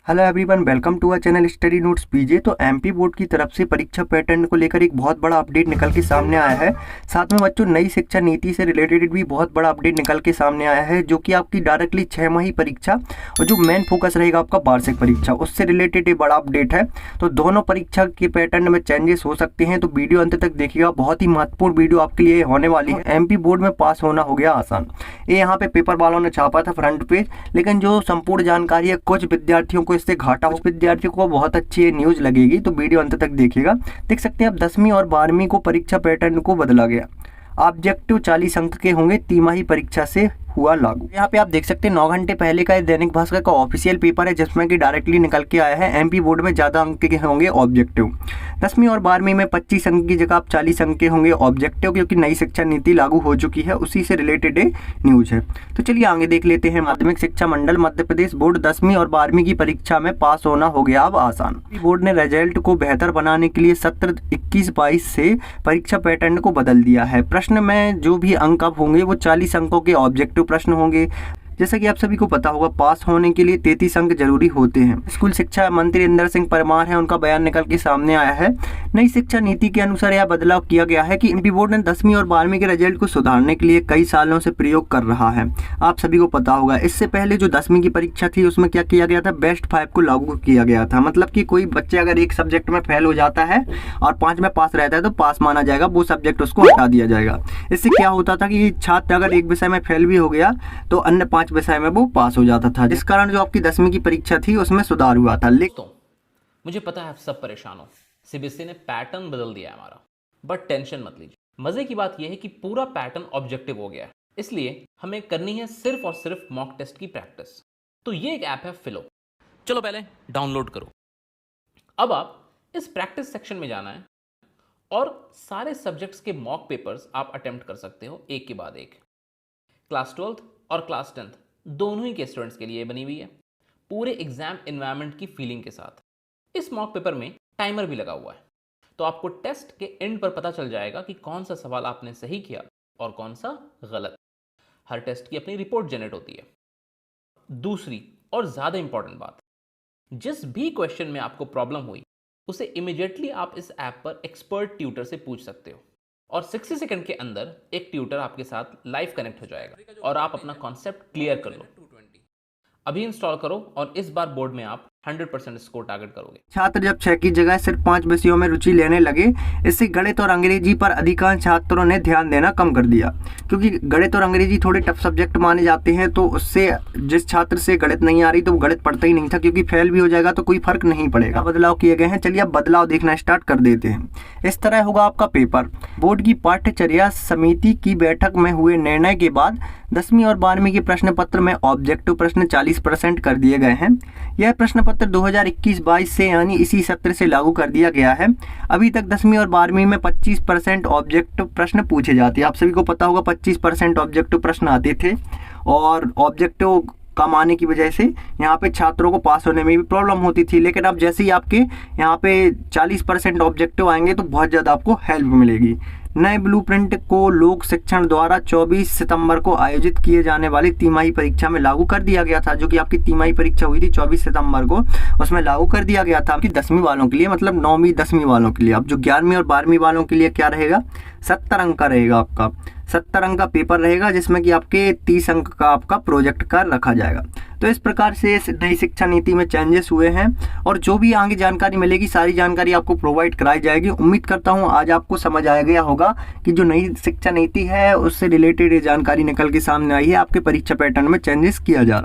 Hello everyone, welcome to our channel study notes PJ. तो MP board की तरफ से परीक्षा पैटर्न को लेकर एक बहुत बड़ा अपडेट निकल के सामने आया है। साथ में बच्चों, नई शिक्षा नीति से रिलेटेड भी बहुत बड़ा अपडेट निकल के सामने आया है, जो कि आपकी डायरेक्टली 6 माही परीक्षा और जो मेन फोकस रहेगा आपका वार्षिक परीक्षा, उससे रिलेटेड एक बड़ा अपडेट है। तो दोनों परीक्षा के पैटर्न में चेंजेस हो सकते हैं, तो वीडियो अंत तक देखिएगा। बहुत ही महत्वपूर्ण वीडियो आपके लिए होने वाली है। एमपी बोर्ड में पास होना हो गया आसान, ये यहाँ पे पेपर वालों ने छापा था फ्रंट पेज, लेकिन जो संपूर्ण जानकारी है, कुछ विद्यार्थियों को इससे घाटा, उस विद्यार्थियों को बहुत अच्छी न्यूज लगेगी। तो वीडियो अंत तक देखिएगा। देख सकते हैं आप 10वीं और 12वीं को परीक्षा पैटर्न को बदला गया। ऑब्जेक्टिव 40 अंक के होंगे, तिमाही परीक्षा से हुआ लागू। यहाँ पे आप देख सकते हैं 9 घंटे पहले का दैनिक भास्कर का ऑफिशियल पेपर है, जिसमें कि डायरेक्टली निकल के आया है एमपी बोर्ड में ज़्यादा अंक के होंगे ऑब्जेक्टिव। 10वीं और 12वीं में 25 अंक की जगह आप 40 अंक के होंगे ऑब्जेक्टिव, क्योंकि नई शिक्षा नीति लागू हो चुकी है, उसी से रिलेटेड न्यूज है। तो चलिए आगे देख लेते हैं। माध्यमिक शिक्षा मंडल मध्य प्रदेश बोर्ड 10वीं और 12वीं की परीक्षा में पास होना हो गया अब आसान। बोर्ड ने रिजल्ट को बेहतर बनाने के लिए सत्र 21-22 से परीक्षा पैटर्न को बदल दिया है। प्रश्न में जो भी अंक अब होंगे वो 40 अंकों के ऑब्जेक्टिव प्रश्न होंगे। जैसा कि आप सभी को पता होगा, पास होने के लिए 33 अंक जरूरी होते हैं। स्कूल शिक्षा मंत्री इंदर सिंह परमार है, उनका बयान निकल के सामने आया है। नई शिक्षा नीति के अनुसार यह बदलाव किया गया है कि एमपी बोर्ड ने 10वीं और 12वीं के रिजल्ट को सुधारने के लिए कई सालों से प्रयोग कर रहा है। आप सभी को पता होगा, इससे पहले जो 10वीं की परीक्षा थी उसमें क्या किया गया था, बेस्ट 5 को लागू किया गया था। मतलब कि कोई बच्चे अगर एक सब्जेक्ट में फेल हो जाता है और 5 में पास रहता है तो पास माना जाएगा, वो सब्जेक्ट उसको हटा दिया जाएगा। इससे क्या होता था कि छात्र अगर एक विषय में फेल भी हो गया तो अन्य 5 विषय में वो पास हो जाता था, जिस कारण जो आपकी 10वीं की परीक्षा थी उसमें सुधार हुआ था। तो मुझे पता है आप सब परेशान हो, सीबीएसई ने पैटर्न बदल दिया है हमारा, बट टेंशन मत लीजिए। मजे की बात यह है कि पूरा पैटर्न ऑब्जेक्टिव हो गया है, इसलिए हमें करनी है सिर्फ और सिर्फ मॉक टेस्ट की प्रैक्टिस। तो ये एक ऐप है फिलो, चलो पहले डाउनलोड करो। अब आप इस प्रैक्टिस सेक्शन में जाना है और सारे सब्जेक्ट्स के मॉक पेपर्स आप अटेम्प्ट कर सकते हो एक के बाद एक। क्लास 12th और क्लास 10th दोनों ही के स्टूडेंट्स के लिए बनी हुई है, पूरे एग्जाम एनवायरनमेंट की फीलिंग के साथ। इस मॉक पेपर में टाइमर भी लगा हुआ है, तो आपको टेस्ट के एंड पर पता चल जाएगा कि कौन सा सवाल आपने सही किया और कौन सा गलत। हर टेस्ट की अपनी रिपोर्ट जनरेट होती है। दूसरी और ज्यादा इंपॉर्टेंट बात, जिस भी क्वेश्चन में आपको प्रॉब्लम हुई उसे इमीडिएटली आप इस ऐप पर एक्सपर्ट ट्यूटर से पूछ सकते हो, और 60 सेकंड के अंदर एक ट्यूटर आपके साथ लाइव कनेक्ट हो जाएगा और आप अपना कॉन्सेप्ट क्लियर कर लो। अभी इंस्टॉल करो और इस बार बोर्ड में आप 100% स्कोर टारगेट करोगे। छात्र जब 6 की जगह सिर्फ 5 विषयों में रुचि लेने लगे, इससे गणित और अंग्रेजी पर अधिकांश छात्रों ने ध्यान देना कम कर दिया, क्योंकि गणित और अंग्रेजी थोड़े टफ सब्जेक्ट माने जाते हैं। तो उससे जिस छात्र से गणित नहीं आ रही तो वो गणित पढ़ता ही नहीं था, क्योंकि फेल भी हो जाएगा तो कोई फर्क नहीं पड़ेगा। बदलाव किए गए हैं, चलिए अब बदलाव देखना स्टार्ट कर देते हैं। इस तरह होगा आपका पेपर। बोर्ड की पाठ्यचर्या समिति की बैठक में हुए निर्णय के बाद 10वीं और 12वीं के प्रश्न पत्र में ऑब्जेक्टिव प्रश्न 40% कर दिए गए हैं। यह प्रश्न पत्र 2021-22 से यानी इसी सत्र से लागू कर दिया गया है। अभी तक 10वीं और 12वीं में 25% ऑब्जेक्टिव प्रश्न पूछे जाते हैं। आप सभी को पता होगा 25% ऑब्जेक्टिव प्रश्न आते थे, और ऑब्जेक्टिव कम आने की वजह से यहाँ पे छात्रों को पास होने में भी प्रॉब्लम होती थी। लेकिन अब जैसे ही आपके यहाँ पे 40% ऑब्जेक्टिव आएंगे तो बहुत ज़्यादा आपको हेल्प मिलेगी। नए ब्लूप्रिंट को लोक शिक्षण द्वारा 24 सितंबर को आयोजित किए जाने वाली तिमाही परीक्षा में लागू कर दिया गया था। जो कि आपकी तिमाही परीक्षा हुई थी 24 सितंबर को, उसमें लागू कर दिया गया था आपकी 10वीं वालों के लिए, मतलब 9वीं 10वीं वालों के लिए। अब जो 11वीं और 12वीं वालों के लिए क्या रहेगा, 70 अंक का रहेगा आपका, 70 अंक का पेपर रहेगा, जिसमें कि आपके 30 अंक का आपका प्रोजेक्ट कर रखा जाएगा। तो इस प्रकार से इस नई शिक्षा नीति में चेंजेस हुए हैं, और जो भी आगे जानकारी मिलेगी सारी जानकारी आपको प्रोवाइड कराई जाएगी। उम्मीद करता हूँ आज आपको समझ आ गया होगा कि जो नई शिक्षा नीति है उससे रिलेटेड ये जानकारी निकल के सामने आई है, आपके परीक्षा पैटर्न में चेंजेस किया जा रहा है।